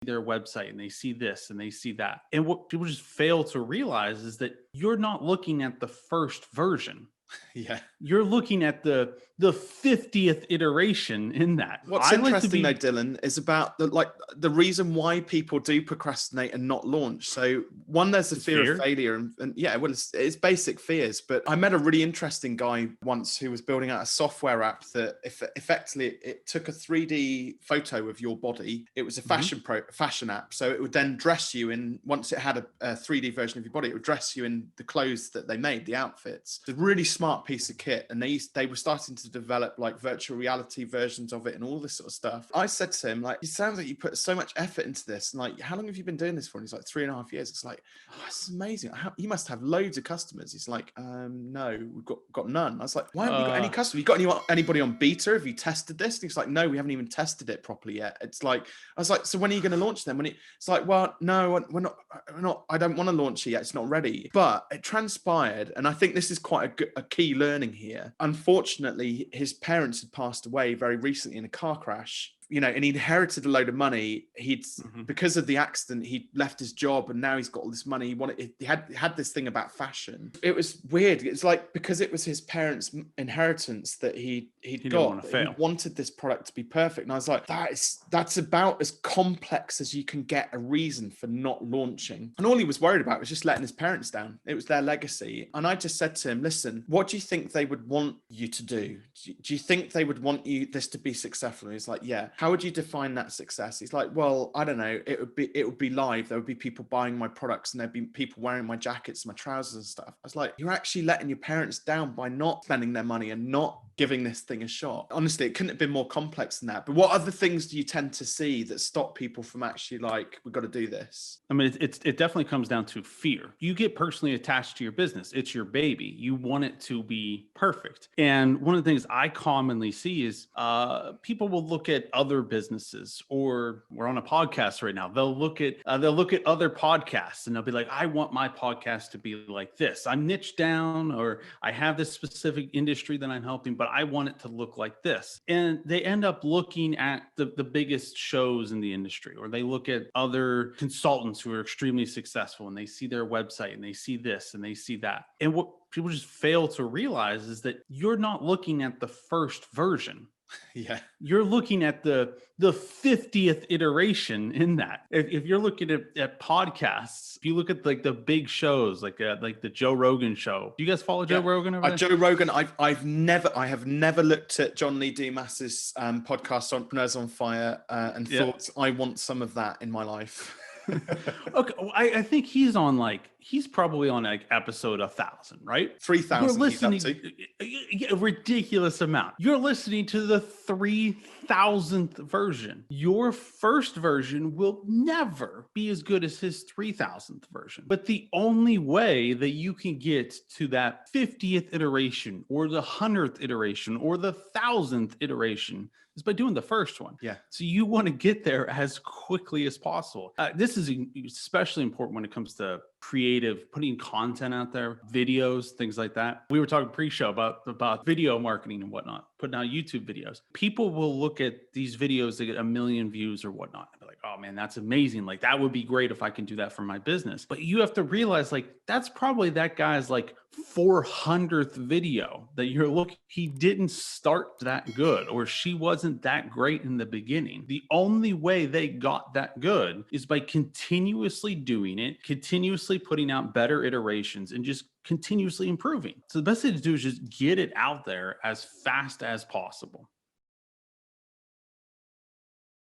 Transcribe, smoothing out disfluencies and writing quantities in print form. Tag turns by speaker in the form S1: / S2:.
S1: their website and they see this and they see that. And what people just fail to realize is that you're not looking at the first version.
S2: Yeah.
S1: You're looking at the 50th iteration in that.
S2: What's interesting though, Dylan, is about the reason why people do procrastinate and not launch. So one, there's a fear of failure, and yeah, well, it's basic fears. But I met a really interesting guy once who was building out a software app that effectively it took a 3D photo of your body. It was a fashion app, so it would then dress you in. Once it had a 3D version of your body, it would dress you in the clothes that they made, the outfits. It's a really smart piece of kit, and they were starting to develop like virtual reality versions of it and all this sort of stuff. I said to him, like, it sounds like you put so much effort into this, and like, how long have you been doing this for? And he's like, 3.5 years. It's like, oh, this is amazing. You must have loads of customers. He's like, no, we've got none. I was like, why haven't you got any customers? You got anybody on beta? Have you tested this? And he's like, no, we haven't even tested it properly yet. It's like, I was like, so when are you going to launch them? It's like, well, no, we're not. I don't want to launch it yet. It's not ready. But it transpired, and I think this is quite a key learning here. Unfortunately, his parents had passed away very recently in a car crash. And he inherited a load of money. Because of the accident, he left his job, and now he's got all this money. He had this thing about fashion. It was weird. It's like, because it was his parents' inheritance that he wanted this product to be perfect. And I was like, that's about as complex as you can get a reason for not launching. And all he was worried about was just letting his parents down. It was their legacy. And I just said to him, listen, what do you think they would want you to do? Do you think they would want this to be successful? And he's like, yeah. How would you define that success? He's like, well, I don't know. It would be live. There would be people buying my products, and there'd be people wearing my jackets, my trousers and stuff. I was like, you're actually letting your parents down by not spending their money and not giving this thing a shot. Honestly, it couldn't have been more complex than that. But what other things do you tend to see that stop people from actually like, we've got to do this?
S1: I mean, it definitely comes down to fear. You get personally attached to your business. It's your baby. You want it to be perfect. And one of the things I commonly see is people will look at other businesses, or we're on a podcast right now. They'll look at other podcasts, and they'll be like, I want my podcast to be like this. I'm niche down, or I have this specific industry that I'm helping, but I want it to look like this. And they end up looking at the biggest shows in the industry, or they look at other consultants who are extremely successful, and they see their website and they see this and they see that. And what people just fail to realize is that you're not looking at the first version.
S2: Yeah,
S1: you're looking at the 50th iteration in that. If you're looking at podcasts, if you look at like the big shows, like the Joe Rogan show. Do you guys follow Joe Rogan over there?
S2: Joe Rogan, I have never looked at John Lee Dumas's podcast Entrepreneurs on Fire and thought, I want some of that in my life.
S1: Okay, well, I think he's probably on like episode 1,000, right?
S2: 3,000.
S1: You're listening a ridiculous amount. You're listening to the 3,000th version. Your first version will never be as good as his 3,000th version. But the only way that you can get to that 50th iteration, or the 100th iteration, or the 1,000th iteration is by doing the first one.
S2: Yeah.
S1: So you want to get there as quickly as possible. This is especially important when it comes to creative, putting content out there, videos, things like that. We were talking pre-show about video marketing and whatnot, putting out YouTube videos. People will look at these videos that get 1 million views or whatnot, and be like, oh man, that's amazing. Like, that would be great if I can do that for my business. But you have to realize, like, that's probably that guy's like 400th video that you're looking. He didn't start that good, or she wasn't that great in the beginning. The only way they got that good is by continuously doing it, continuously putting out better iterations, and just continuously improving. So the best thing to do is just get it out there as fast as possible.